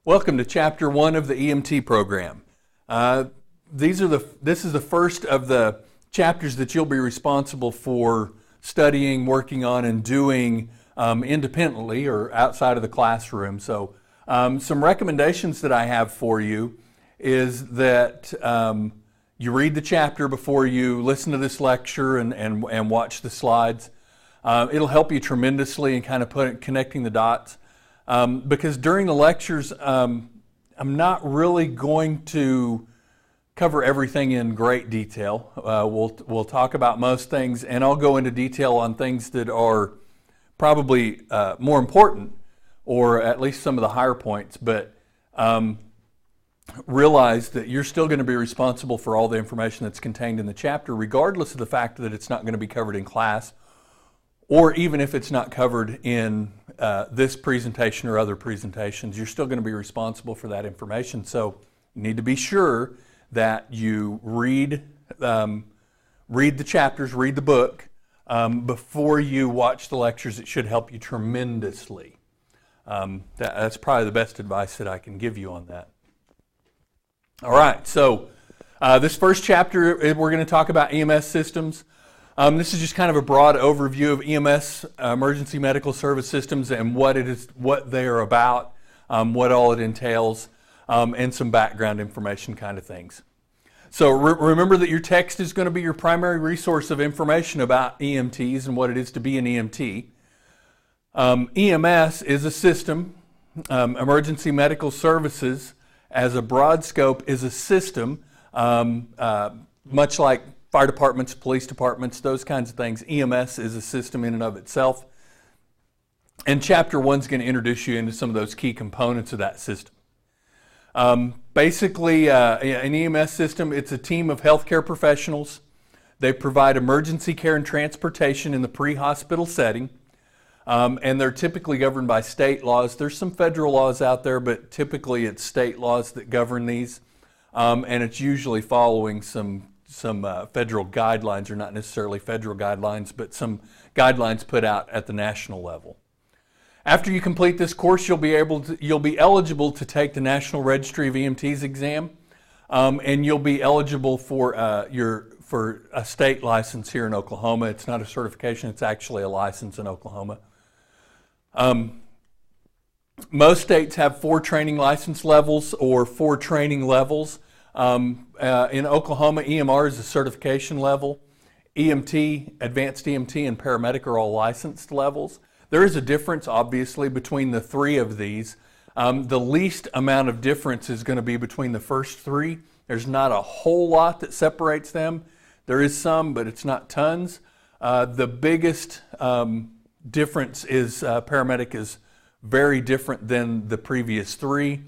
Welcome to Chapter 1 of the EMT program. This is the first of the chapters that you'll be responsible for studying, working on, and doing independently or outside of the classroom. So some recommendations that I have for you is that you read the chapter before you listen to this lecture and watch the slides. It'll help you tremendously in kind of connecting the dots. Because during the lectures, I'm not really going to cover everything in great detail. We'll talk about most things, and I'll go into detail on things that are probably more important, or at least some of the higher points. But realize that you're still going to be responsible for all the information that's contained in the chapter, regardless of the fact that it's not going to be covered in class, or even if it's not covered in this presentation or other presentations, you're still going to be responsible for that information. So you need to be sure that you read the chapters, read the book, before you watch the lectures. It should help you tremendously. That's probably the best advice that I can give you on that. All right, so this first chapter, we're going to talk about EMS systems. This is just kind of a broad overview of EMS, emergency medical service systems, and what they are about, what all it entails, and some background information kind of things. So remember that your text is going to be your primary resource of information about EMTs and what it is to be an EMT. EMS is a system. Emergency medical services, as a broad scope, is a system, much like fire departments, police departments, those kinds of things. EMS is a system in and of itself. And Chapter 1 is going to introduce you into some of those key components of that system. Basically, an EMS system, it's a team of healthcare professionals. They provide emergency care and transportation in the pre-hospital setting. And they're typically governed by state laws. There's some federal laws out there, but typically it's state laws that govern these. And it's usually following some federal guidelines, or not necessarily federal guidelines, but some guidelines put out at the national level. After you complete this course, you'll be eligible to take the National Registry of EMTs exam, and you'll be eligible for a state license here in Oklahoma. It's not a certification; it's actually a license in Oklahoma. Most states have 4 training license levels or 4 training levels. In Oklahoma, EMR is a certification level. EMT, advanced EMT, and paramedic are all licensed levels. There is a difference, obviously, between the 3 of these. The least amount of difference is going to be between the first 3. There's not a whole lot that separates them. There is some, but it's not tons. The biggest difference is paramedic is very different than the previous 3,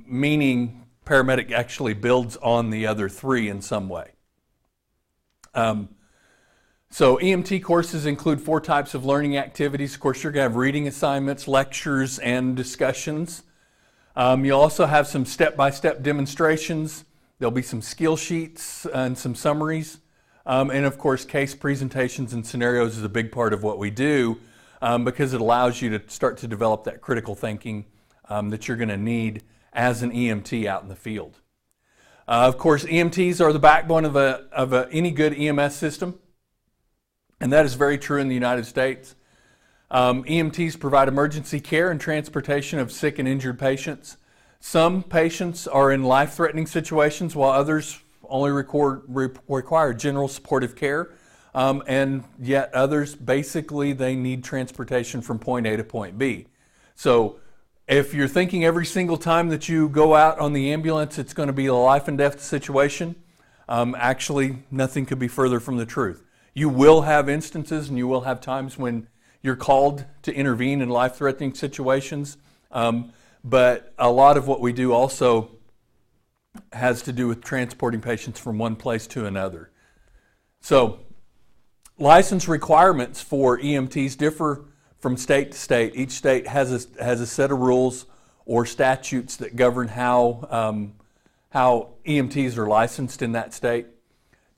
meaning paramedic actually builds on the other 3 in some way. So EMT courses include 4 types of learning activities. Of course, you're going to have reading assignments, lectures, and discussions. You'll also have some step-by-step demonstrations. There'll be some skill sheets and some summaries. And of course, case presentations and scenarios is a big part of what we do, because it allows you to start to develop that critical thinking that you're going to need as an EMT out in the field. Of course, EMTs are the backbone of any good EMS system, and that is very true in the United States. EMTs provide emergency care and transportation of sick and injured patients. Some patients are in life-threatening situations, while others only require general supportive care, and yet others, basically, they need transportation from point A to point B. So if you're thinking every single time that you go out on the ambulance it's going to be a life and death situation, actually nothing could be further from the truth. You will have instances and you will have times when you're called to intervene in life-threatening situations, but a lot of what we do also has to do with transporting patients from one place to another. So license requirements for EMTs differ from state to state. Each state has a set of rules or statutes that govern how EMTs are licensed in that state.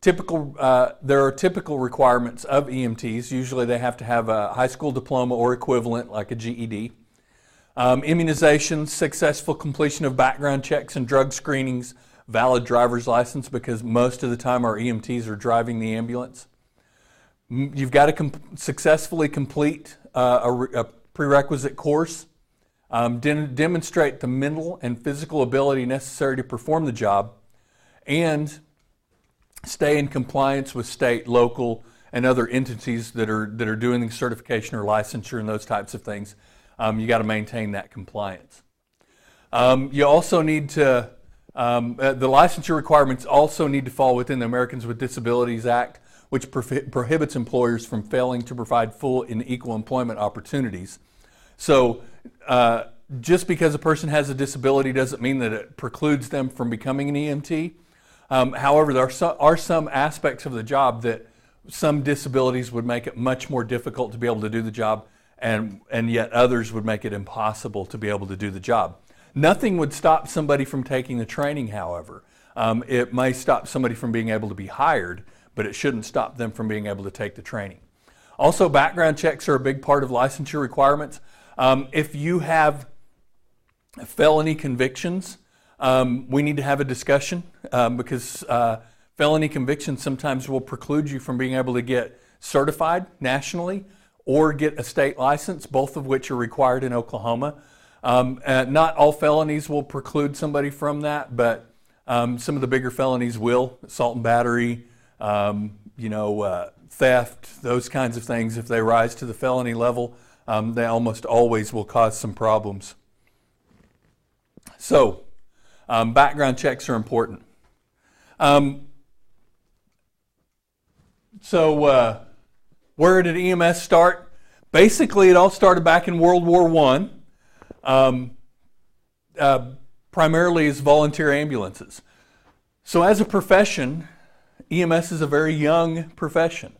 There are typical requirements of EMTs. Usually they have to have a high school diploma or equivalent, like a GED. Immunizations, successful completion of background checks and drug screenings, valid driver's license, because most of the time our EMTs are driving the ambulance. You've got to successfully complete a prerequisite course, demonstrate the mental and physical ability necessary to perform the job, and stay in compliance with state, local, and other entities that are doing the certification or licensure and those types of things. You got to maintain that compliance. You also need to, the licensure requirements also need to fall within the Americans with Disabilities Act, which prohibits employers from failing to provide full and equal employment opportunities. So just because a person has a disability doesn't mean that it precludes them from becoming an EMT. However, there are some aspects of the job that some disabilities would make it much more difficult to be able to do the job, and yet others would make it impossible to be able to do the job. Nothing would stop somebody from taking the training, however. It may stop somebody from being able to be hired, but it shouldn't stop them from being able to take the training. Also, background checks are a big part of licensure requirements. If you have felony convictions, we need to have a discussion because felony convictions sometimes will preclude you from being able to get certified nationally or get a state license, both of which are required in Oklahoma. Not all felonies will preclude somebody from that, but some of the bigger felonies will. Assault and battery, theft, those kinds of things. If they rise to the felony level, they almost always will cause some problems. So, background checks are important. Where did EMS start? Basically, it all started back in World War I, primarily as volunteer ambulances. So as a profession, EMS is a very young profession.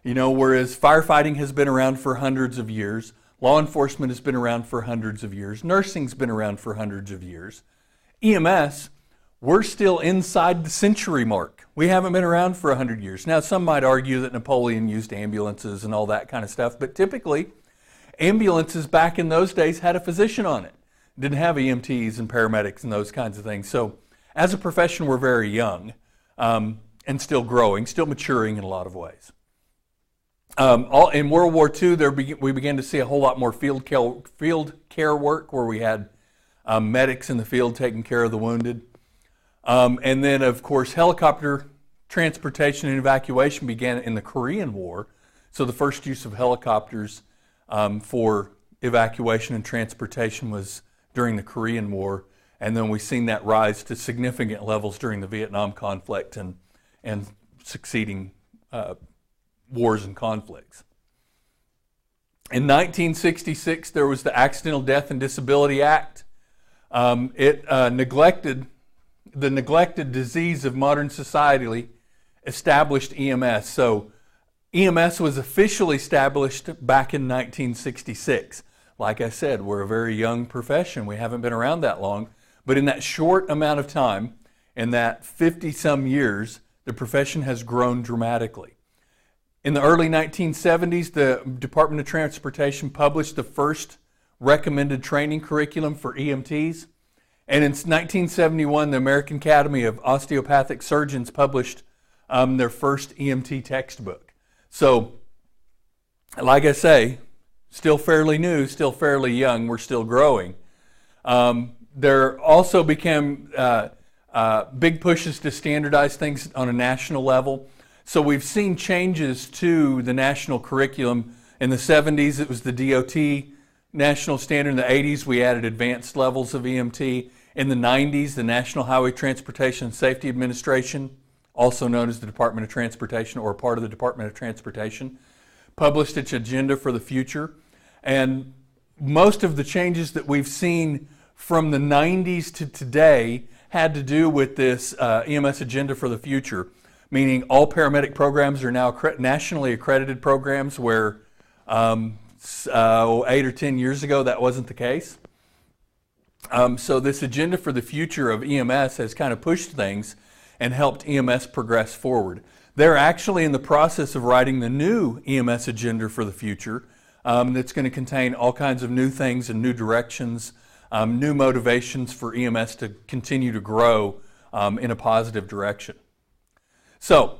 Whereas firefighting has been around for hundreds of years, law enforcement has been around for hundreds of years, nursing's been around for hundreds of years. EMS, we're still inside the century mark. We haven't been around for 100 years. Now, some might argue that Napoleon used ambulances and all that kind of stuff, but typically, ambulances back in those days had a physician on it. Didn't have EMTs and paramedics and those kinds of things. So, as a profession, we're very young and still growing, still maturing in a lot of ways. In World War II, we began to see a whole lot more field care work where we had medics in the field taking care of the wounded. And then, of course, helicopter transportation and evacuation began in the Korean War. So the first use of helicopters for evacuation and transportation was during the Korean War. And then we've seen that rise to significant levels during the Vietnam conflict and succeeding wars and conflicts. In 1966, there was the Accidental Death and Disability Act. It neglected disease of modern society, established EMS. So EMS was officially established back in 1966. Like I said, we're a very young profession. We haven't been around that long. But in that short amount of time, in that 50-some years, the profession has grown dramatically. In the early 1970s, the Department of Transportation published the first recommended training curriculum for EMTs. And in 1971, the American Academy of Osteopathic Surgeons published their first EMT textbook. So, like I say, still fairly new, still fairly young, we're still growing. There also became big pushes to standardize things on a national level. So we've seen changes to the national curriculum. In the 70s, it was the DOT national standard. In the 80s, we added advanced levels of EMT. In the 90s, the National Highway Transportation and Safety Administration, also known as the Department of Transportation or part of the Department of Transportation, published its agenda for the future. And most of the changes that we've seen from the 90s to today had to do with this EMS agenda for the future, meaning all paramedic programs are now nationally accredited programs where 8 or 10 years ago that wasn't the case. So this agenda for the future of EMS has kind of pushed things and helped EMS progress forward. They're actually in the process of writing the new EMS agenda for the future. that's going to contain all kinds of new things and new directions, new motivations for EMS to continue to grow in a positive direction. So,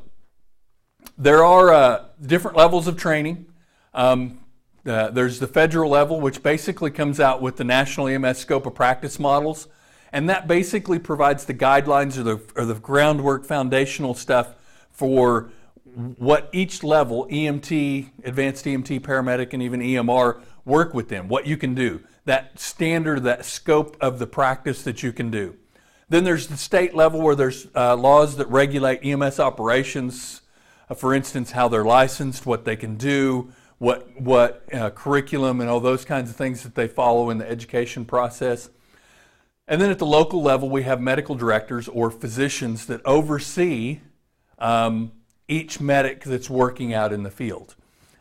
there are different levels of training. There's the federal level, which basically comes out with the National EMS Scope of Practice models, and that basically provides the guidelines or the groundwork, foundational stuff for what each level, EMT, Advanced EMT, Paramedic, and even EMR, work within, what you can do, that standard, that scope of the practice that you can do. Then there's the state level where there's laws that regulate EMS operations, for instance, how they're licensed, what they can do, what curriculum and all those kinds of things that they follow in the education process. And then at the local level, we have medical directors or physicians that oversee each medic that's working out in the field.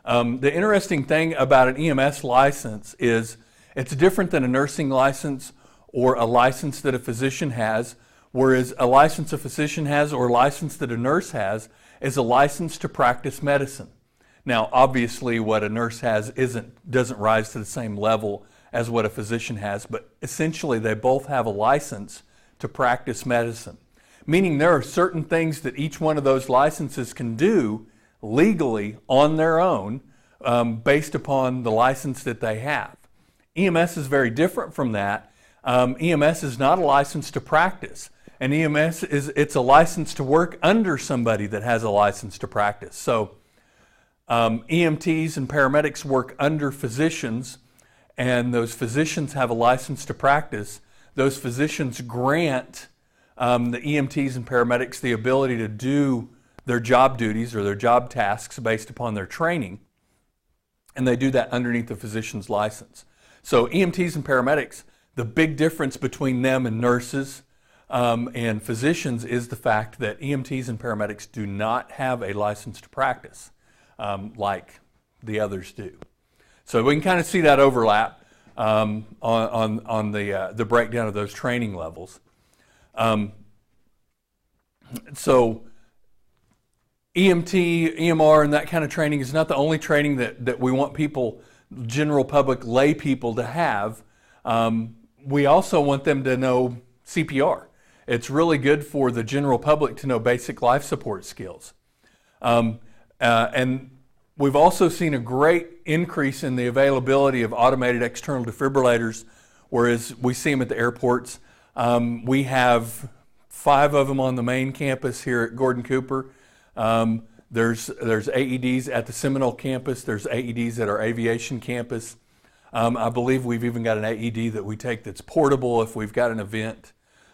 The interesting thing about an EMS license is it's different than a nursing license or a license that a physician has, whereas a license a physician has or a license that a nurse has is a license to practice medicine. Now, obviously, what a nurse has doesn't rise to the same level as what a physician has, but essentially they both have a license to practice medicine, meaning there are certain things that each one of those licenses can do legally on their own based upon the license that they have. EMS is very different from that. EMS is not a license to practice. And EMS it's a license to work under somebody that has a license to practice. So EMTs and paramedics work under physicians, and those physicians have a license to practice. Those physicians grant the EMTs and paramedics the ability to do their job duties or their job tasks based upon their training, and they do that underneath the physician's license. So EMTs and paramedics, the big difference between them and nurses and physicians is the fact that EMTs and paramedics do not have a license to practice like the others do. So we can kind of see that overlap on the breakdown of those training levels. So EMT, EMR, and that kind of training is not the only training that we want people, general public, lay people to have. We also want them to know CPR. It's really good for the general public to know basic life support skills. And we've also seen a great increase in the availability of automated external defibrillators, whereas we see them at the airports. We have 5 of them on the main campus here at Gordon Cooper. There's AEDs at the Seminole campus. There's AEDs at our aviation campus. I believe we've even got an AED that we take that's portable if we've got an event,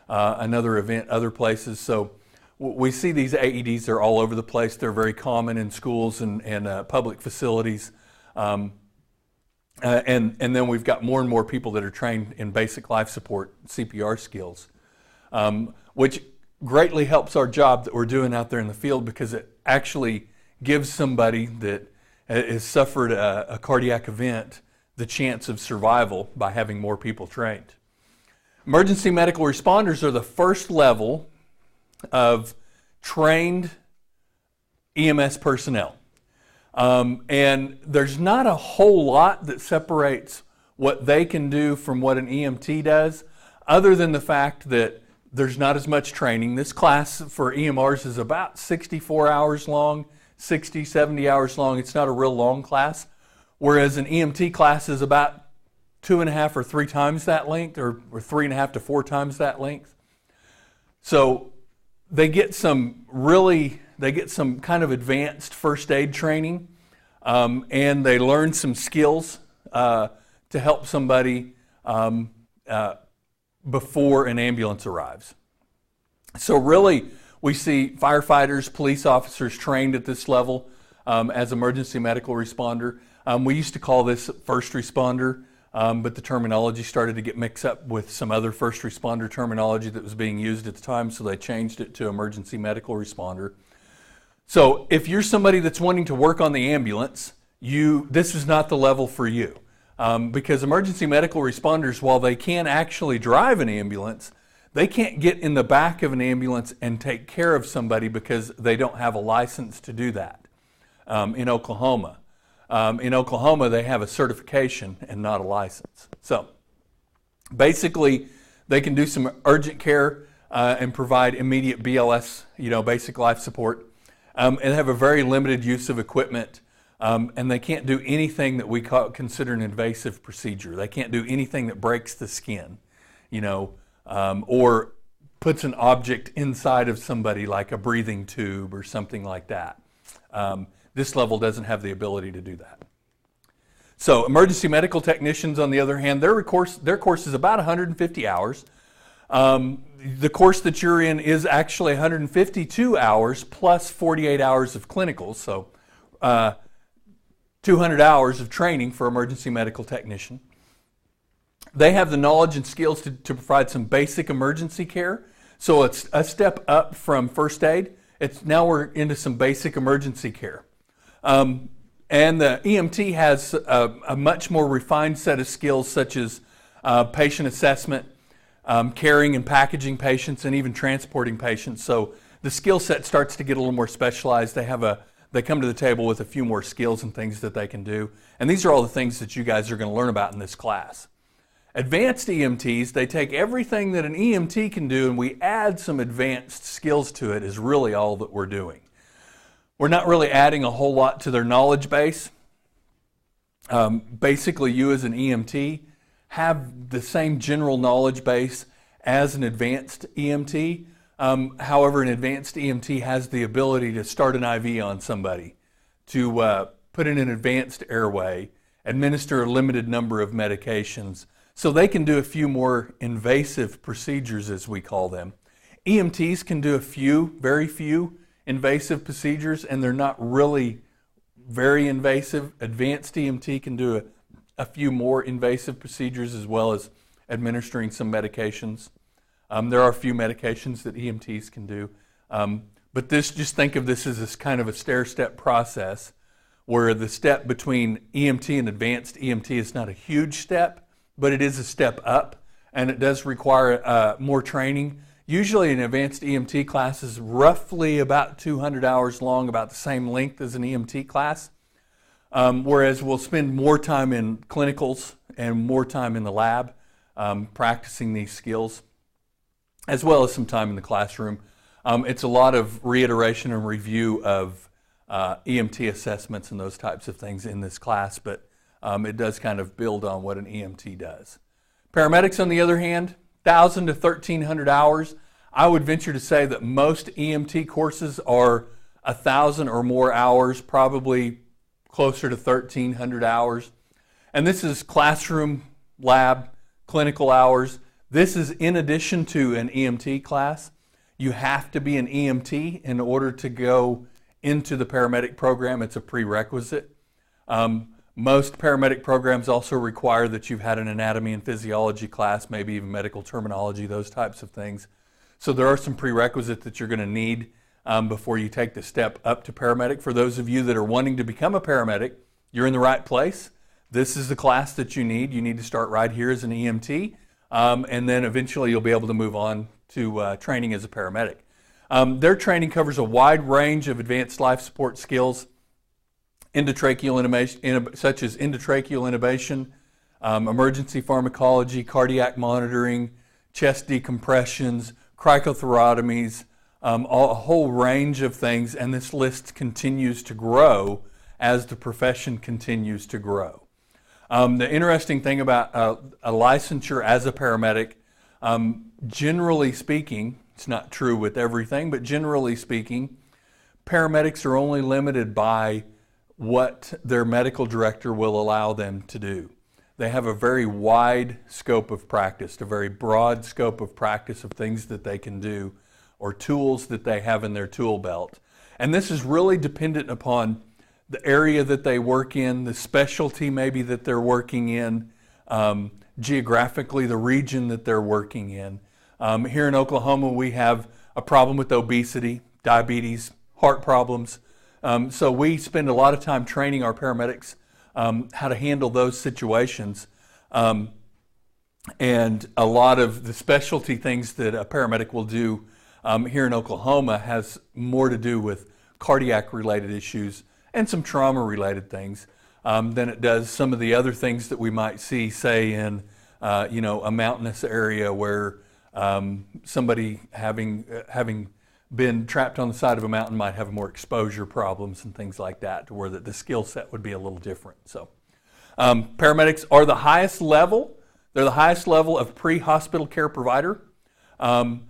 another event, other places. So we see these AEDs, they're all over the place. They're very common in schools and public facilities. And then we've got more and more people that are trained in basic life support CPR skills, which greatly helps our job that we're doing out there in the field, because it actually gives somebody that has suffered a cardiac event the chance of survival by having more people trained. Emergency medical responders are the first level of trained EMS personnel. And there's not a whole lot that separates what they can do from what an EMT does, other than the fact that there's not as much training. This class for EMRs is about 64 hours long, 60, 70 hours long. It's not a real long class, whereas an EMT class is about 2.5 or 3 times that length, or 3.5 to 4 times that length. So they get some kind of advanced first aid training, and they learn some skills to help somebody before an ambulance arrives. So really, we see firefighters, police officers trained at this level as emergency medical responder. We used to call this first responder, but the terminology started to get mixed up with some other first responder terminology that was being used at the time, so they changed it to emergency medical responder. So if you're somebody that's wanting to work on the ambulance, this is not the level for you. Because emergency medical responders, while they can actually drive an ambulance, they can't get in the back of an ambulance and take care of somebody because they don't have a license to do that in Oklahoma. In Oklahoma, they have a certification and not a license. So basically, they can do some urgent care and provide immediate BLS, basic life support, and have a very limited use of equipment. And they can't do anything that we consider an invasive procedure. They can't do anything that breaks the skin, or puts an object inside of somebody like a breathing tube or something like that. This level doesn't have the ability to do that. So emergency medical technicians, on the other hand, their course is about 150 hours. The course that you're in is actually 152 hours plus 48 hours of clinicals, so 200 hours of training for emergency medical technician. They have the knowledge and skills to provide some basic emergency care. So it's a step up from first aid. Now we're into some basic emergency care. And the EMT has a much more refined set of skills, such as patient assessment, carrying and packaging patients, and even transporting patients. So the skill set starts to get a little more specialized. They come to the table with a few more skills and things that they can do. And these are all the things that you guys are going to learn about in this class. Advanced EMTs, they take everything that an EMT can do and we add some advanced skills to it, is really all that we're doing. We're not really adding a whole lot to their knowledge base. Basically, you as an EMT have the same general knowledge base as an advanced EMT. However, an advanced EMT has the ability to start an IV on somebody, to put in an advanced airway, administer a limited number of medications, so they can do a few more invasive procedures, as we call them. EMTs can do very few invasive procedures, and they're not really very invasive. Advanced EMT can do a few more invasive procedures, as well as administering some medications. There are a few medications that EMTs can do. But just think of this as this kind of a stair-step process, where the step between EMT and advanced EMT is not a huge step, but it is a step up, and it does require more training. Usually an advanced EMT class is roughly about 200 hours long, about the same length as an EMT class, whereas we'll spend more time in clinicals and more time in the lab practicing these skills, as well as some time in the classroom. It's a lot of reiteration and review of EMT assessments and those types of things in this class, but it does kind of build on what an EMT does. Paramedics, on the other hand, 1,000 to 1,300 hours. I would venture to say that most EMT courses are 1,000 or more hours, probably closer to 1,300 hours. And this is classroom, lab, clinical hours. This is in addition to an EMT class. You have to be an EMT in order to go into the paramedic program. It's a prerequisite. Most paramedic programs also require that you've had an anatomy and physiology class, maybe even medical terminology, those types of things. So there are some prerequisites that you're going to need before you take the step up to paramedic. For those of you that are wanting to become a paramedic, you're in the right place. This is the class that you need. You need to start right here as an EMT, and then eventually you'll be able to move on to training as a paramedic. Their training covers a wide range of advanced life support skills, endotracheal intubation, such as endotracheal intubation, emergency pharmacology, cardiac monitoring, chest decompressions, cricothyrotomies, a whole range of things, and this list continues to grow as the profession continues to grow. The interesting thing about a licensure as a paramedic, generally speaking, it's not true with everything, but generally speaking, paramedics are only limited by what their medical director will allow them to do. They have a very wide scope of practice, a very broad scope of practice of things that they can do or tools that they have in their tool belt. And this is really dependent upon the area that they work in, the specialty maybe that they're working in, geographically the region that they're working in. Here in Oklahoma, we have a problem with obesity, diabetes, heart problems. So we spend a lot of time training our paramedics how to handle those situations. And a lot of the specialty things that a paramedic will do here in Oklahoma has more to do with cardiac related issues and some trauma related things. than it does some of the other things that we might see, say in a mountainous area where somebody having been trapped on the side of a mountain might have more exposure problems and things like that, to where the skill set would be a little different. So paramedics are the highest level. They're the highest level of pre-hospital care provider. And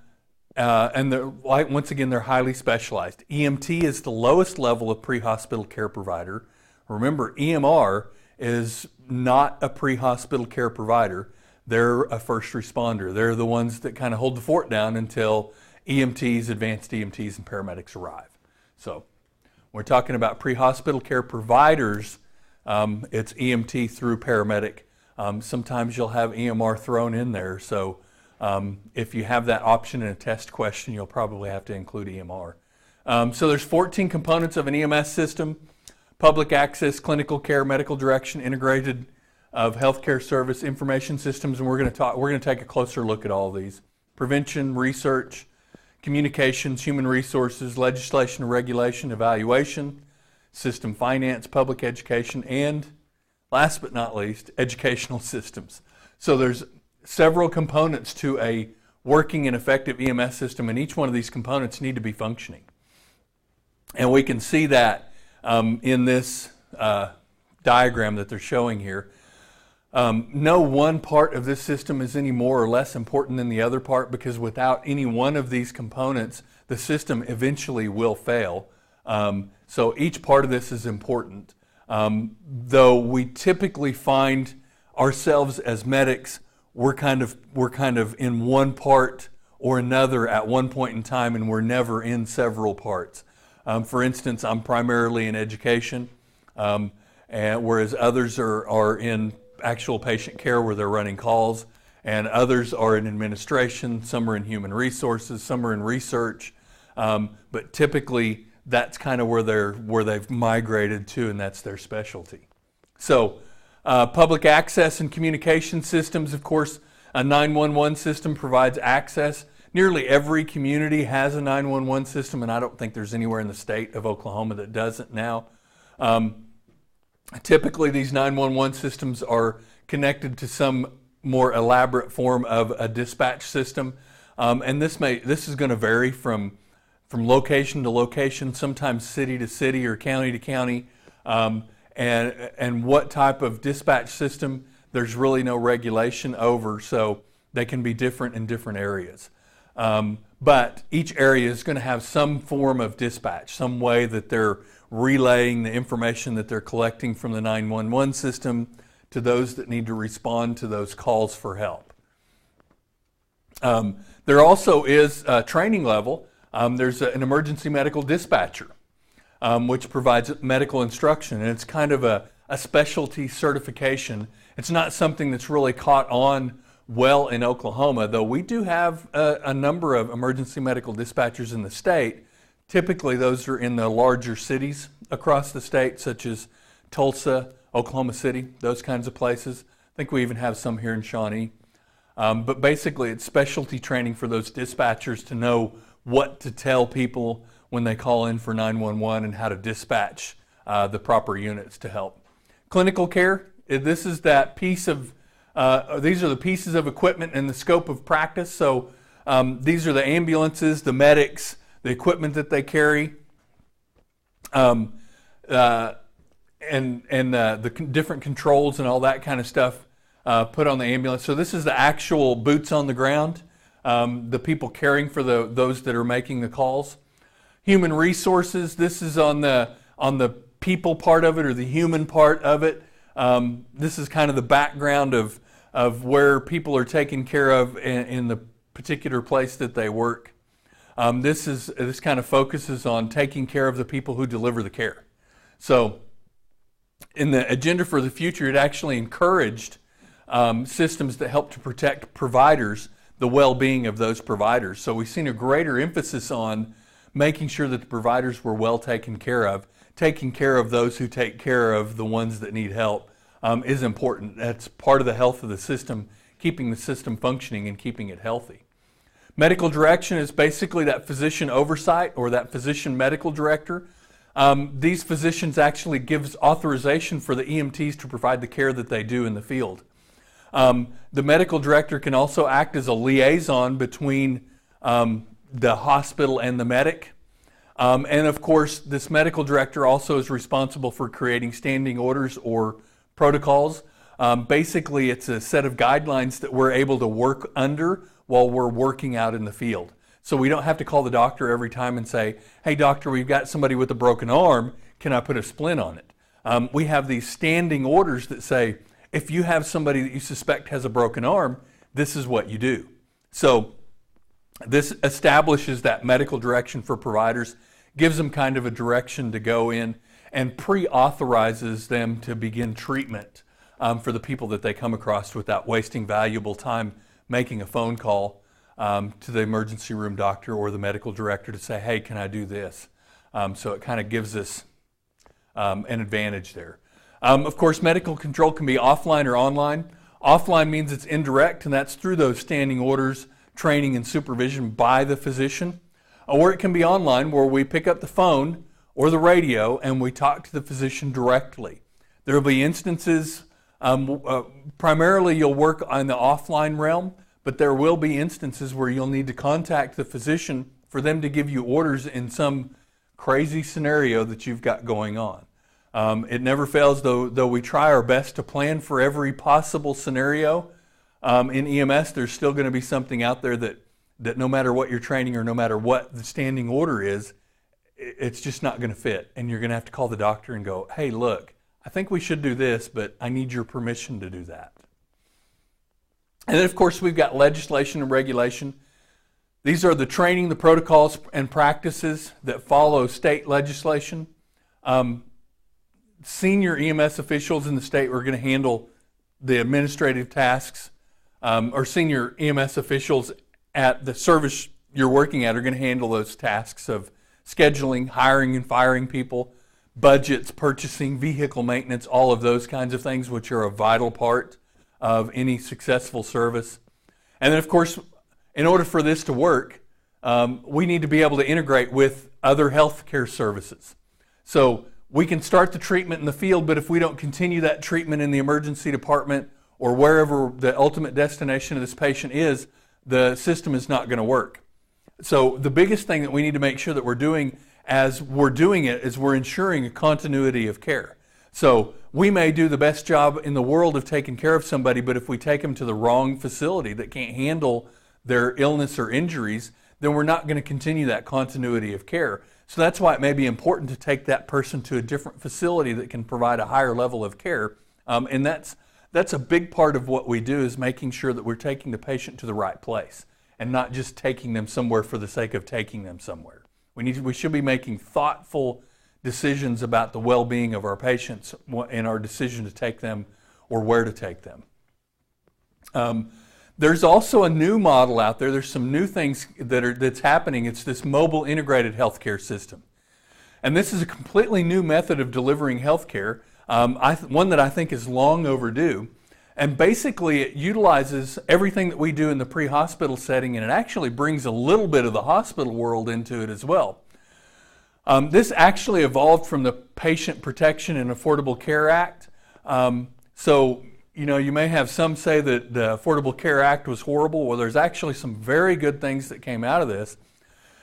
once again, they're highly specialized. EMT is the lowest level of pre-hospital care provider. Remember, EMR is not a pre-hospital care provider. They're a first responder. They're the ones that kind of hold the fort down until EMTs, advanced EMTs, and paramedics arrive. So we're talking about pre-hospital care providers. It's EMT through paramedic. Sometimes you'll have EMR thrown in there. So if you have that option in a test question, you'll probably have to include EMR. So there's 14 components of an EMS system: public access, clinical care, medical direction, integrated of healthcare service, information systems, and we're going to take a closer look at all of these: prevention, research, communications, human resources, legislation and regulation, evaluation, system finance, public education, and last but not least, educational systems. So there's several components to a working and effective EMS system, and each one of these components need to be functioning. And we can see that in this diagram that they're showing here. No one part of this system is any more or less important than the other part, because without any one of these components, the system eventually will fail. So each part of this is important. Though we typically find ourselves as medics, we're kind of in one part or another at one point in time, and we're never in several parts. For instance, I'm primarily in education, and whereas others are in actual patient care where they're running calls, and others are in administration, some are in human resources, some are in research, but typically that's kind of where they've migrated to, and that's their specialty. So public access and communication systems, of course, a 911 system provides access. Nearly every community has a 911 system, and I don't think there's anywhere in the state of Oklahoma that doesn't now. Typically, these 911 systems are connected to some more elaborate form of a dispatch system, and this is going to vary from location to location, sometimes city to city or county to county, and what type of dispatch system there's really no regulation over, so they can be different in different areas. But each area is going to have some form of dispatch, some way that they're relaying the information that they're collecting from the 911 system to those that need to respond to those calls for help. There also is a training level. There's an emergency medical dispatcher, which provides medical instruction, and it's kind of a specialty certification. It's not something that's really caught on well in Oklahoma, though we do have a number of emergency medical dispatchers in the state. Typically, those are in the larger cities across the state, such as Tulsa, Oklahoma City, those kinds of places. I think we even have some here in Shawnee. But basically, it's specialty training for those dispatchers to know what to tell people when they call in for 911 and how to dispatch the proper units to help. Clinical care, this is that piece of, these are the pieces of equipment in the scope of practice. So these are the ambulances, the medics, the equipment that they carry, and the different controls and all that kind of stuff put on the ambulance. So this is the actual boots on the ground, the people caring for those that are making the calls. Human resources, this is on the people part of it, or the human part of it. This is kind of the background of where people are taken care of in the particular place that they work. This kind of focuses on taking care of the people who deliver the care. So in the agenda for the future, it actually encouraged systems that help to protect providers, the well-being of those providers. So we've seen a greater emphasis on making sure that the providers were well taken care of. Taking care of those who take care of the ones that need help is important. That's part of the health of the system, keeping the system functioning and keeping it healthy. Medical direction is basically that physician oversight, or that physician medical director. these physicians actually gives authorization for the EMTs to provide the care that they do in the field. The medical director can also act as a liaison between the hospital and the medic. And of course, this medical director also is responsible for creating standing orders or protocols. Basically, it's a set of guidelines that we're able to work under while we're working out in the field. So we don't have to call the doctor every time and say, hey doctor, we've got somebody with a broken arm, can I put a splint on it? We have these standing orders that say, if you have somebody that you suspect has a broken arm, this is what you do. So this establishes that medical direction for providers, gives them kind of a direction to go in, and pre-authorizes them to begin treatment for the people that they come across without wasting valuable time making a phone call to the emergency room doctor or the medical director to say, hey, can I do this? So it kind of gives us an advantage there. Of course, medical control can be offline or online. Offline means it's indirect, and that's through those standing orders, training, and supervision by the physician. Or it can be online, where we pick up the phone or the radio and we talk to the physician directly. There will be instances, primarily you'll work on the offline realm, but there will be instances where you'll need to contact the physician for them to give you orders in some crazy scenario that you've got going on. It never fails, though we try our best to plan for every possible scenario. In EMS, there's still going to be something out there that no matter what your training or no matter what the standing order is, it's just not going to fit. And you're going to have to call the doctor and go, hey, look, I think we should do this, but I need your permission to do that. And then, of course, we've got legislation and regulation. These are the training, the protocols, and practices that follow state legislation. Senior EMS officials in the state are going to handle the administrative tasks, or senior EMS officials at the service you're working at are going to handle those tasks of scheduling, hiring and firing people, budgets, purchasing, vehicle maintenance, all of those kinds of things, which are a vital part of any successful service. And then, of course, in order for this to work, we need to be able to integrate with other healthcare services. So we can start the treatment in the field, but if we don't continue that treatment in the emergency department or wherever the ultimate destination of this patient is, the system is not going to work. So the biggest thing that we need to make sure that we're doing as we're doing it is we're ensuring a continuity of care. So we may do the best job in the world of taking care of somebody, but if we take them to the wrong facility that can't handle their illness or injuries, then we're not going to continue that continuity of care. So that's why it may be important to take that person to a different facility that can provide a higher level of care. And that's a big part of what we do, is making sure that we're taking the patient to the right place and not just taking them somewhere for the sake of taking them somewhere. We should be making thoughtful decisions about the well-being of our patients in our decision to take them or where to take them. There's also a new model out there. There's some new things that's happening. It's this mobile integrated healthcare system. And this is a completely new method of delivering healthcare, one that I think is long overdue. And basically it utilizes everything that we do in the pre-hospital setting, and it actually brings a little bit of the hospital world into it as well. This actually evolved from the Patient Protection and Affordable Care Act. So, you know, you may have some say that the Affordable Care Act was horrible. Well, there's actually some very good things that came out of this,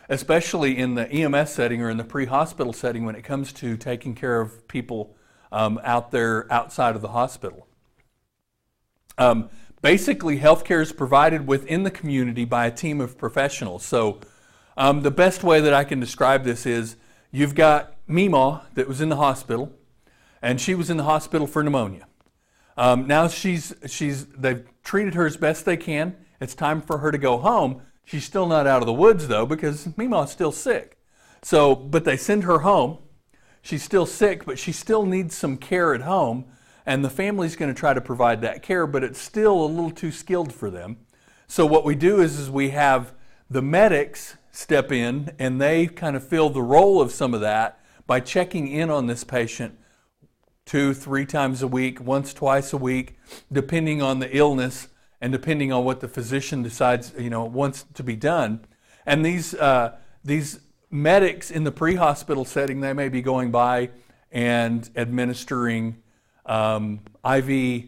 especially in the EMS setting or in the pre-hospital setting when it comes to taking care of people out there outside of the hospital. Basically, healthcare is provided within the community by a team of professionals. So the best way that I can describe this is you've got Meemaw that was in the hospital, and she was in the hospital for pneumonia. Now they've treated her as best they can. It's time for her to go home. She's still not out of the woods though, because Meemaw's still sick. So, but they send her home. She's still sick, but she still needs some care at home, and the family's going to try to provide that care, but it's still a little too skilled for them. So what we do is we have the medics step in, and they kind of fill the role of some of that by checking in on this patient 2-3 times a week, once, twice a week, depending on the illness and depending on what the physician decides, wants to be done. And these medics in the pre-hospital setting, they may be going by and administering IV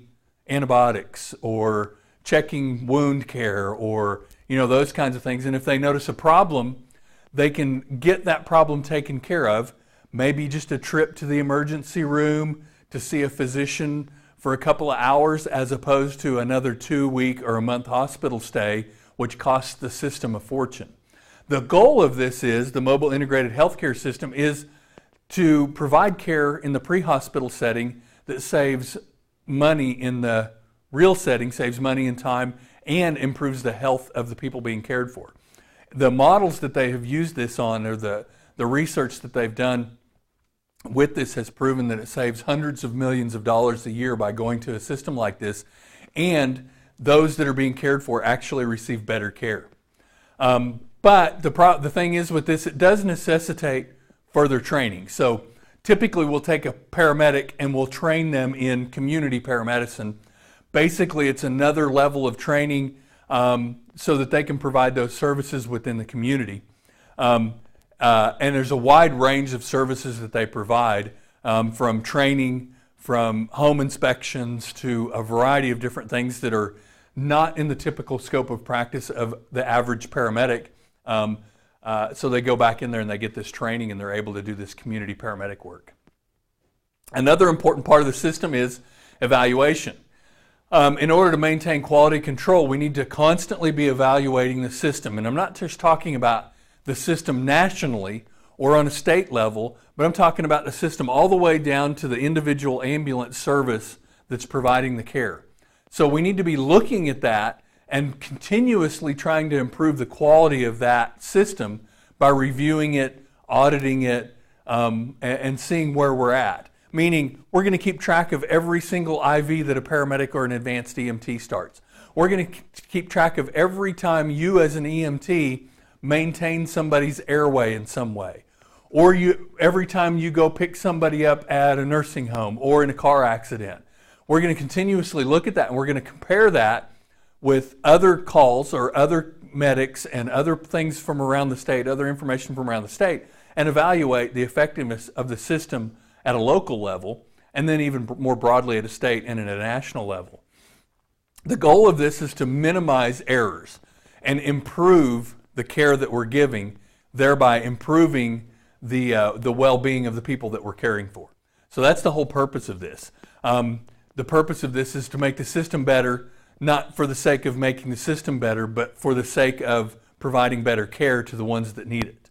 antibiotics or checking wound care or those kinds of things. And if they notice a problem, they can get that problem taken care of. Maybe just a trip to the emergency room to see a physician for a couple of hours, as opposed to another 2-week or a month hospital stay, which costs the system a fortune. The goal of this is, the mobile integrated healthcare system, is to provide care in the pre-hospital setting that saves money in the real setting, saves money and time, and improves the health of the people being cared for. The models that they have used this on, or the research that they've done with this, has proven that it saves hundreds of millions of dollars a year by going to a system like this, and those that are being cared for actually receive better care. But the thing is with this, it does necessitate further training. So typically we'll take a paramedic and we'll train them in community paramedicine. Basically, it's another level of training so that they can provide those services within the community. And there's a wide range of services that they provide, from training, from home inspections, to a variety of different things that are not in the typical scope of practice of the average paramedic. So they go back in there and they get this training and they're able to do this community paramedic work. Another important part of the system is evaluation. In order to maintain quality control, we need to constantly be evaluating the system. And I'm not just talking about the system nationally or on a state level, but I'm talking about the system all the way down to the individual ambulance service that's providing the care. So we need to be looking at that and continuously trying to improve the quality of that system by reviewing it, auditing it, and seeing where we're at. Meaning, we're going to keep track of every single IV that a paramedic or an advanced EMT starts. We're going to keep track of every time you as an EMT maintain somebody's airway in some way. Or every time you go pick somebody up at a nursing home or in a car accident. We're going to continuously look at that, and we're going to compare that with other calls or other medics and other things from around the state, other information from around the state, and evaluate the effectiveness of the system at a local level, and then even more broadly at a state and at a national level. The goal of this is to minimize errors and improve the care that we're giving, thereby improving the well-being of the people that we're caring for. So that's the whole purpose of this. The purpose of this is to make the system better, not for the sake of making the system better, but for the sake of providing better care to the ones that need it.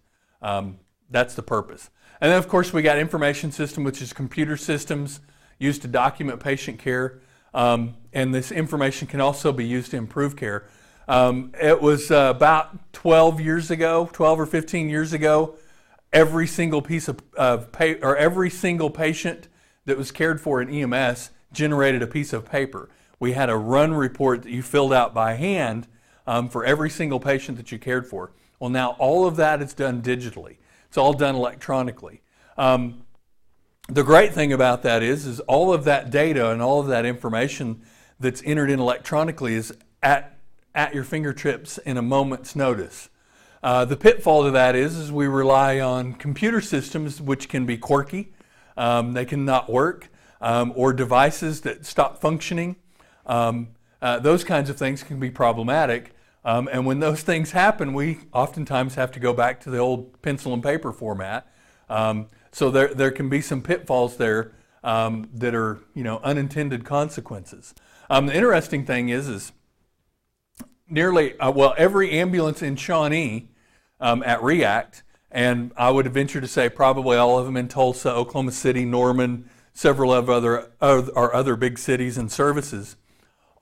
That's the purpose. And then, of course, we got information system, which is computer systems used to document patient care. And this information can also be used to improve care. It was about 12 or 15 years ago, every single piece of every single patient that was cared for in EMS generated a piece of paper. We had a run report that you filled out by hand for every single patient that you cared for. Well, now all of that is done digitally. It's all done electronically. The great thing about that is all of that data and all of that information that's entered in electronically is at your fingertips in a moment's notice. The pitfall to that is we rely on computer systems which can be quirky, they can not work, or devices that stop functioning. Those kinds of things can be problematic. And when those things happen, we oftentimes have to go back to the old pencil and paper format. So there can be some pitfalls there that are, unintended consequences. The interesting thing is nearly, every ambulance in Shawnee at REACT, and I would venture to say probably all of them in Tulsa, Oklahoma City, Norman, several of our other big cities and services,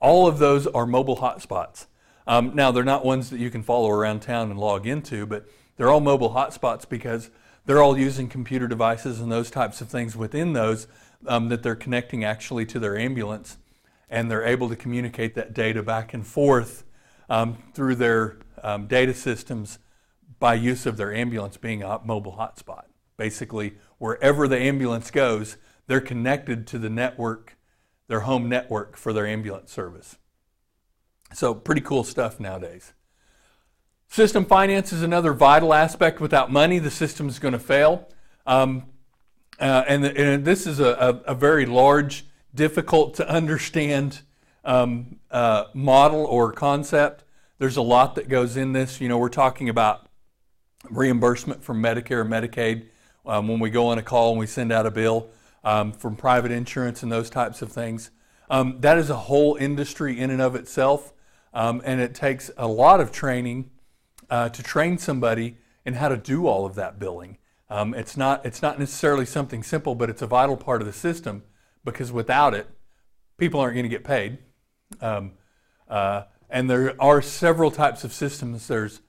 all of those are mobile hotspots. Now, they're not ones that you can follow around town and log into, but they're all mobile hotspots because they're all using computer devices and those types of things within those that they're connecting actually to their ambulance, and they're able to communicate that data back and forth through their data systems by use of their ambulance being a mobile hotspot. Basically, wherever the ambulance goes, they're connected to the network, their home network for their ambulance service. So pretty cool stuff nowadays. System finance is another vital aspect. Without money, the system is going to fail. And this is a very large, difficult to understand model or concept. There's a lot that goes in this. You know, we're talking about reimbursement from Medicare and Medicaid when we go on a call and we send out a bill, from private insurance and those types of things. That is a whole industry in and of itself, and it takes a lot of training to train somebody in how to do all of that billing. It's not necessarily something simple, but it's a vital part of the system, because without it, people aren't going to get paid. And there are several types of systems. There's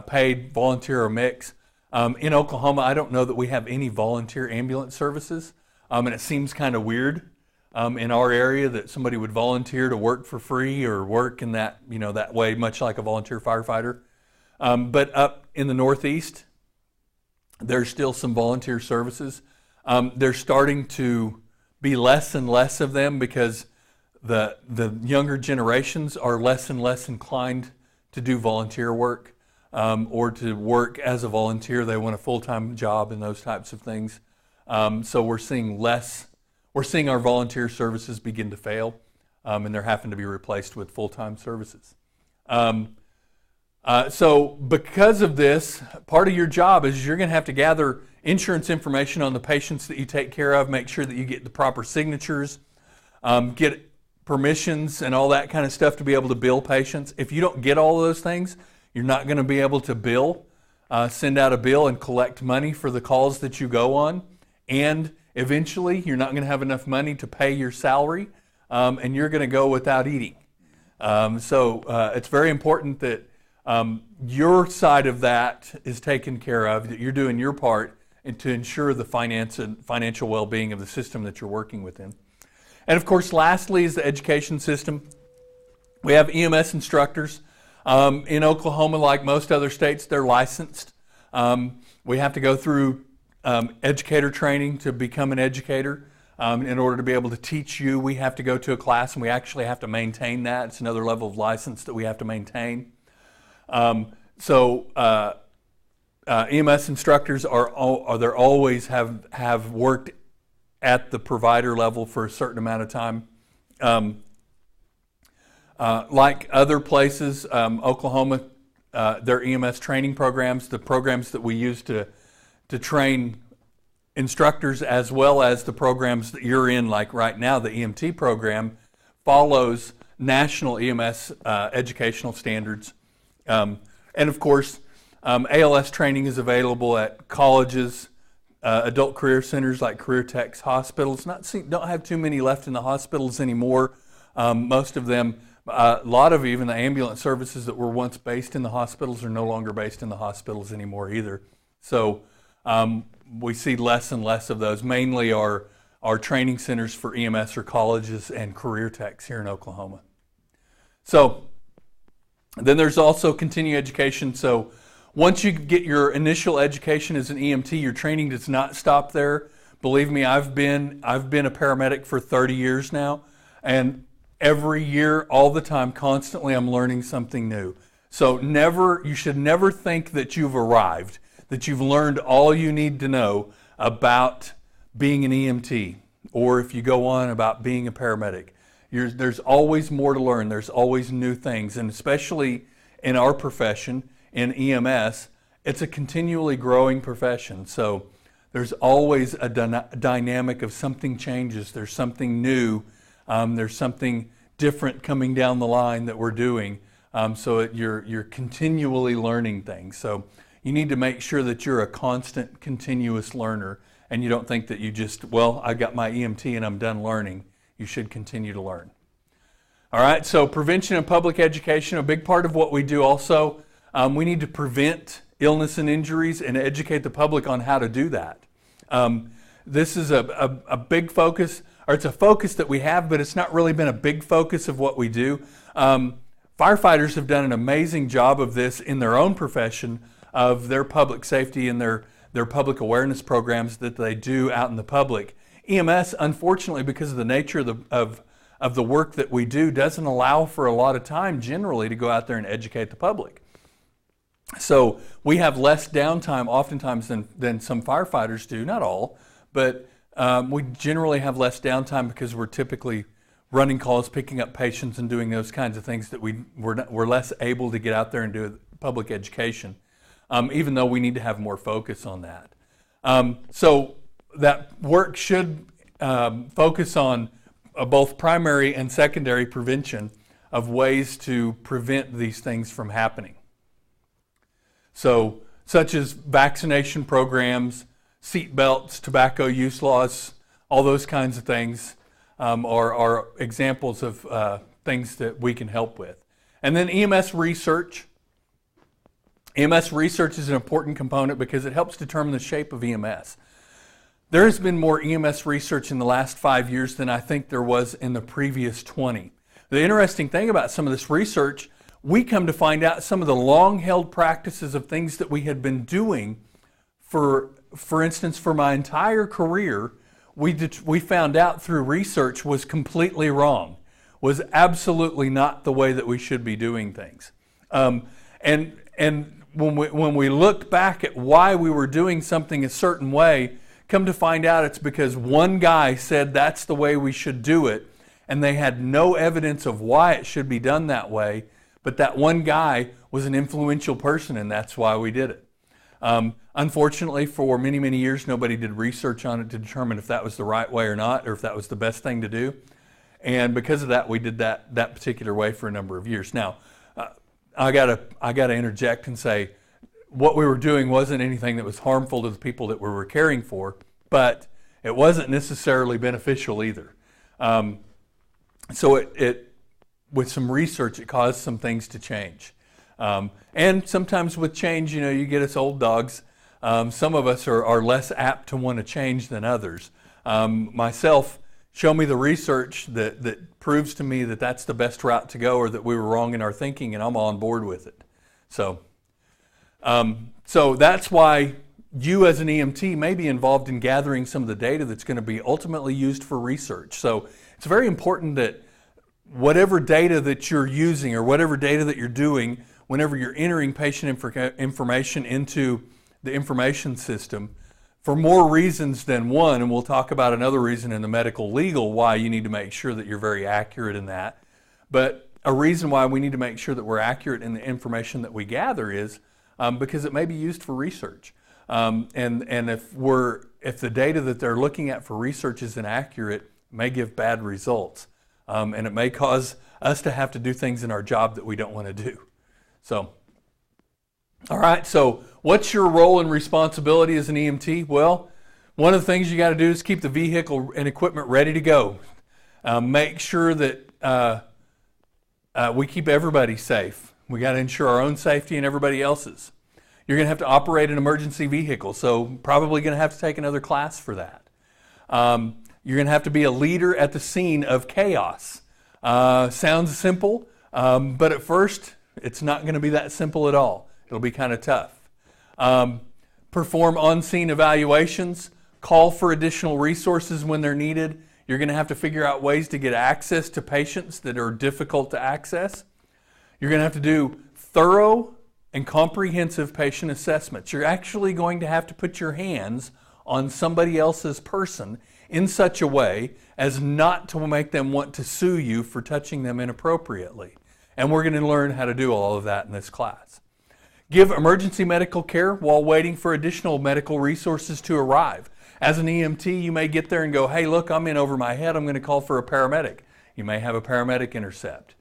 paid, volunteer, or mix. In Oklahoma, I don't know that we have any volunteer ambulance services, and it seems kind of weird in our area that somebody would volunteer to work for free or work in that, you know, that way, much like a volunteer firefighter. But up in the Northeast, there's still some volunteer services. There's starting to be less and less of them because the younger generations are less and less inclined to do volunteer work or to work as a volunteer. They want a full-time job and those types of things. So we're seeing less. We're seeing our volunteer services begin to fail, and they're having to be replaced with full-time services. So because of this, part of your job is you're going to have to gather insurance information on the patients that you take care of, make sure that you get the proper signatures, get permissions and all that kind of stuff to be able to bill patients. If you don't get all of those things, you're not going to be able to bill, send out a bill and collect money for the calls that you go on. And eventually, you're not going to have enough money to pay your salary, and you're going to go without eating. So it's very important that your side of that is taken care of, that you're doing your part and to ensure the finance and financial well-being of the system that you're working within. And of course, lastly is the education system. We have EMS instructors. In Oklahoma, like most other states, they're licensed. We have to go through educator training to become an educator. In order to be able to teach you, we have to go to a class, and we actually have to maintain that. It's another level of license that we have to maintain. EMS instructors they're always have worked at the provider level for a certain amount of time. Like other places, Oklahoma, their EMS training programs, the programs that we use to train instructors, as well as the programs that you're in, like right now, the EMT program, follows national EMS educational standards. And of course, ALS training is available at colleges, adult career centers like career techs, hospitals. Don't have too many left in the hospitals anymore. Most of them, a lot of even the ambulance services that were once based in the hospitals are no longer based in the hospitals anymore either. So we see less and less of those. Mainly our training centers for EMS are colleges and career techs here in Oklahoma. So then there's also continuing education. So once you get your initial education as an EMT, your training does not stop there. Believe me, I've been a paramedic for 30 years now, and every year, all the time, constantly, I'm learning something new. So you should never think that you've arrived, that you've learned all you need to know about being an EMT, or if you go on about being a paramedic. There's always more to learn. There's always new things, and especially in our profession, in EMS, it's a continually growing profession. So there's always a dynamic of something changes. There's something new. There's something different coming down the line that we're doing. You're continually learning things. So you need to make sure that you're a constant, continuous learner, and you don't think that you just, I got my EMT and I'm done learning. You should continue to learn. All right, so prevention and public education, a big part of what we do also. We need to prevent illness and injuries and educate the public on how to do that. This is a big focus, or it's a focus that we have, but it's not really been a big focus of what we do. Firefighters have done an amazing job of this in their own profession, of their public safety and their public awareness programs that they do out in the public. EMS, unfortunately, because of the nature of the work that we do, doesn't allow for a lot of time generally to go out there and educate the public. So we have less downtime oftentimes than some firefighters do, not all, but we generally have less downtime because we're typically running calls, picking up patients, and doing those kinds of things that we're less able to get out there and do public education, even though we need to have more focus on that. So that work should focus on both primary and secondary prevention of ways to prevent these things from happening. So, such as vaccination programs, seat belts, tobacco use laws, all those kinds of things are examples of things that we can help with. And then EMS research. EMS research is an important component because it helps determine the shape of EMS. There has been more EMS research in the last 5 years than I think there was in the previous 20. The interesting thing about some of this research, we come to find out some of the long-held practices of things that we had been doing for instance, for my entire career, we found out through research was completely wrong, was absolutely not the way that we should be doing things. And when we looked back at why we were doing something a certain way, come to find out it's because one guy said that's the way we should do it, and they had no evidence of why it should be done that way, but that one guy was an influential person, and that's why we did it. Unfortunately, for many, many years, nobody did research on it to determine if that was the right way or not, or if that was the best thing to do. And because of that, we did that particular way for a number of years. Now, I gotta interject and say, what we were doing wasn't anything that was harmful to the people that we were caring for, but it wasn't necessarily beneficial either. So it with some research, it caused some things to change. And sometimes with change, you get us old dogs. Some of us are less apt to want to change than others. Myself, show me the research that proves to me that that's the best route to go, or that we were wrong in our thinking, and I'm on board with it. So that's why you as an EMT may be involved in gathering some of the data that's going to be ultimately used for research. So it's very important that whatever data that you're using or whatever data that you're doing, whenever you're entering patient information into the information system, for more reasons than one, and we'll talk about another reason in the medical legal why you need to make sure that you're very accurate in that, but a reason why we need to make sure that we're accurate in the information that we gather is because it may be used for research. And if the data that they're looking at for research is inaccurate, it may give bad results. And it may cause us to have to do things in our job that we don't want to do. So, all right, so what's your role and responsibility as an EMT? Well, one of the things you got to do is keep the vehicle and equipment ready to go. Make sure that we keep everybody safe. We got to ensure our own safety and everybody else's. You're going to have to operate an emergency vehicle, so probably going to have to take another class for that. You're going to have to be a leader at the scene of chaos. Sounds simple, but at first, it's not going to be that simple at all. It'll be kind of tough. Perform on-scene evaluations. Call for additional resources when they're needed. You're going to have to figure out ways to get access to patients that are difficult to access. You're going to have to do thorough and comprehensive patient assessments. You're actually going to have to put your hands on somebody else's person in such a way as not to make them want to sue you for touching them inappropriately. And we're going to learn how to do all of that in this class. Give emergency medical care while waiting for additional medical resources to arrive. As an EMT, you may get there and go, hey, look, I'm in over my head. I'm going to call for a paramedic. You may have a paramedic intercept.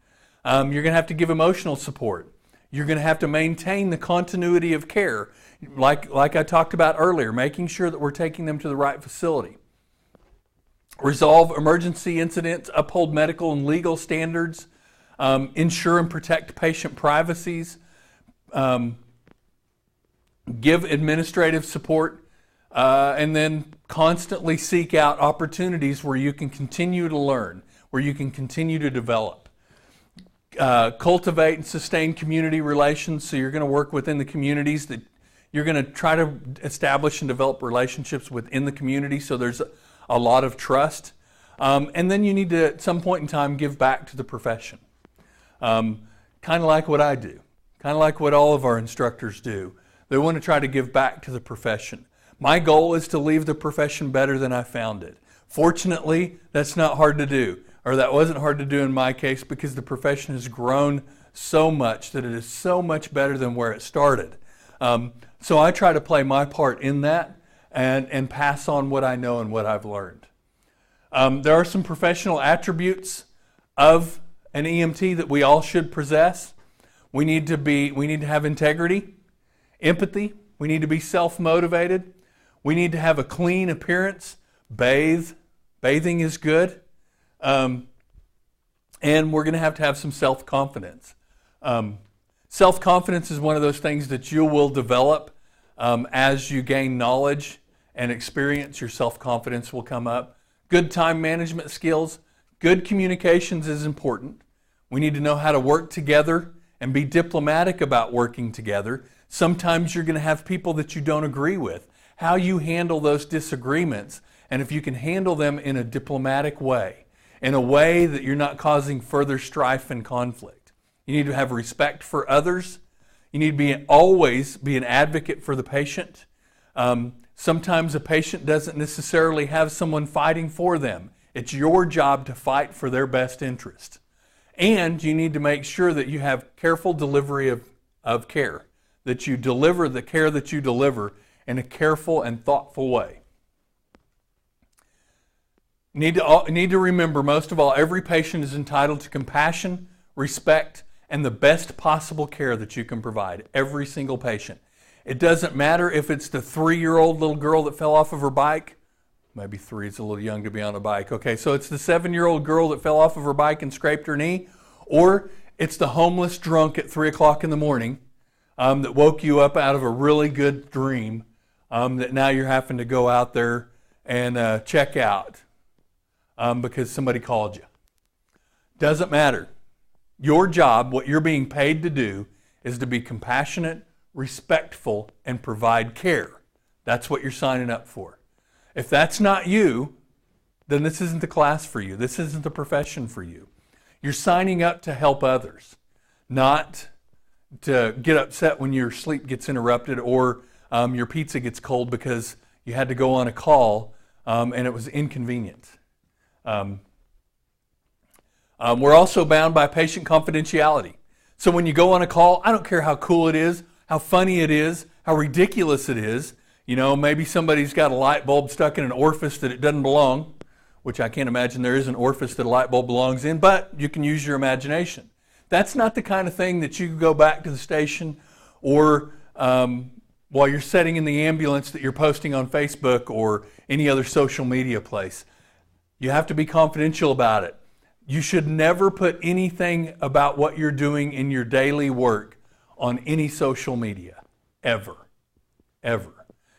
You're going to have to give emotional support. You're going to have to maintain the continuity of care, like I talked about earlier, making sure that we're taking them to the right facility. Resolve emergency incidents, uphold medical and legal standards, ensure and protect patient privacies, give administrative support, and then constantly seek out opportunities where you can continue to learn, where you can continue to develop. Cultivate and sustain community relations, so you're going to work within the communities that you're going to try to establish and develop relationships within the community so there's a lot of trust. And then you need to, at some point in time, give back to the profession. Kind of like what I do. kind of like what all of our instructors do. They want to try to give back to the profession. My goal is to leave the profession better than I found it. Fortunately, that's not hard to do, or that wasn't hard to do in my case, because the profession has grown so much that it is so much better than where it started. So I try to play my part in that and pass on what I know and what I've learned. There are some professional attributes of an EMT that we all should possess. We need to have integrity, empathy. We need to be self-motivated. We need to have a clean appearance. Bathing is good. And we're going to have some self-confidence. Self-confidence is one of those things that you will develop as you gain knowledge and experience. Your self-confidence will come up. Good time management skills. Good communications is important. We need to know how to work together and be diplomatic about working together. Sometimes you're going to have people that you don't agree with. How you handle those disagreements, and if you can handle them in a diplomatic way, in a way that you're not causing further strife and conflict. You need to have respect for others. You need to always be an advocate for the patient. Sometimes a patient doesn't necessarily have someone fighting for them. It's your job to fight for their best interest. And you need to make sure that you have careful delivery of care, that you deliver the care that you deliver in a careful and thoughtful way. You need to remember, most of all, every patient is entitled to compassion, respect, and the best possible care that you can provide. Every single patient. It doesn't matter if it's the 3-year-old little girl that fell off of her bike. Maybe 3 is a little young to be on a bike. Okay, so it's the 7-year-old girl that fell off of her bike and scraped her knee, or it's the homeless drunk at 3 o'clock in the morning that woke you up out of a really good dream that now you're having to go out there and check out because somebody called you. Doesn't matter. Your job, what you're being paid to do, is to be compassionate, respectful, and provide care. That's what you're signing up for. If that's not you, then this isn't the class for you. This isn't the profession for you. You're signing up to help others, not to get upset when your sleep gets interrupted or your pizza gets cold because you had to go on a call and it was inconvenient. We're also bound by patient confidentiality. So when you go on a call, I don't care how cool it is, how funny it is, how ridiculous it is. You know, maybe somebody's got a light bulb stuck in an orifice that it doesn't belong, which I can't imagine there is an orifice that a light bulb belongs in, but you can use your imagination. That's not the kind of thing that you go back to the station or while you're sitting in the ambulance that you're posting on Facebook or any other social media place. You have to be confidential about it. You should never put anything about what you're doing in your daily work on any social media, ever, ever.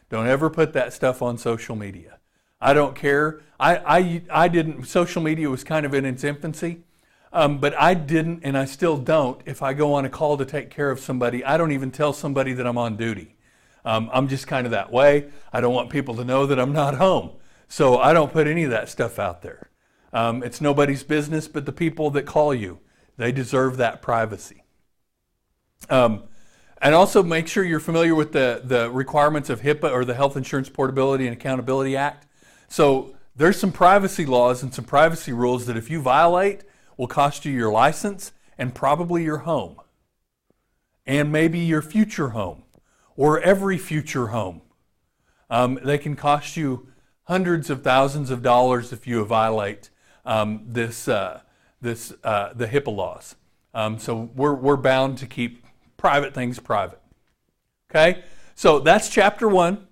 Don't ever put that stuff on social media. I don't care. I didn't, social media was kind of in its infancy, but I didn't, and I still don't. If I go on a call to take care of somebody, I don't even tell somebody that I'm on duty. I'm just kind of that way. I don't want people to know that I'm not home. So I don't put any of that stuff out there. It's nobody's business but the people that call you. They deserve that privacy. And also make sure you're familiar with the requirements of HIPAA, or the Health Insurance Portability and Accountability Act. So there's some privacy laws and some privacy rules that if you violate will cost you your license and probably your home. And maybe your future home or every future home. They can cost you hundreds of thousands of dollars if you violate the HIPAA laws. So we're bound to keep private things private. Okay, so that's chapter 1.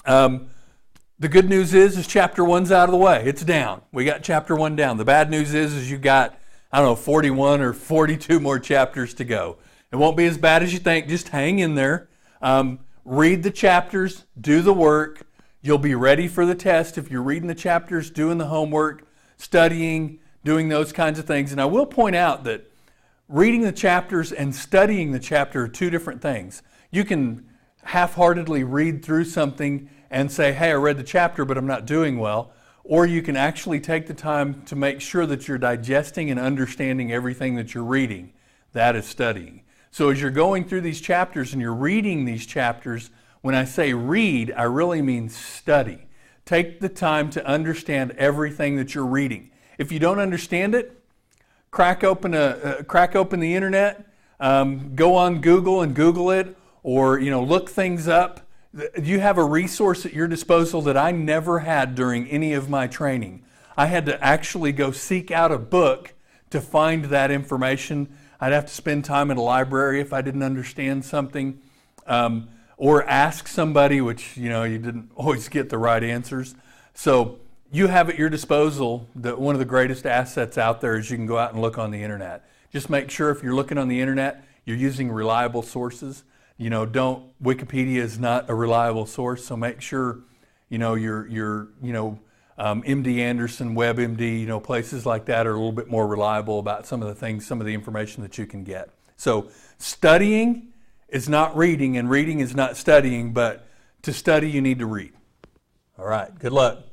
The good news is chapter 1's out of the way. It's down. We got chapter 1 down. The bad news is you've got, 41 or 42 more chapters to go. It won't be as bad as you think. Just hang in there. Read the chapters. Do the work. You'll be ready for the test if you're reading the chapters, doing the homework, studying, doing those kinds of things. And I will point out that reading the chapters and studying the chapter are two different things. You can half-heartedly read through something and say, hey, I read the chapter, but I'm not doing well. Or you can actually take the time to make sure that you're digesting and understanding everything that you're reading. That is studying. So as you're going through these chapters and you're reading these chapters, when I say read, I really mean study. Take the time to understand everything that you're reading. If you don't understand it, crack open the internet, go on Google and Google it, or look things up. You have a resource at your disposal that I never had during any of my training. I had to actually go seek out a book to find that information. I'd have to spend time in a library if I didn't understand something, or ask somebody, which you didn't always get the right answers. So you have at your disposal one of the greatest assets out there is you can go out and look on the internet. Just make sure if you're looking on the internet, you're using reliable sources. Wikipedia is not a reliable source, so make sure your MD Anderson, WebMD, places like that are a little bit more reliable about some of the information that you can get. So studying is not reading, and reading is not studying, but to study you need to read. All right, good luck.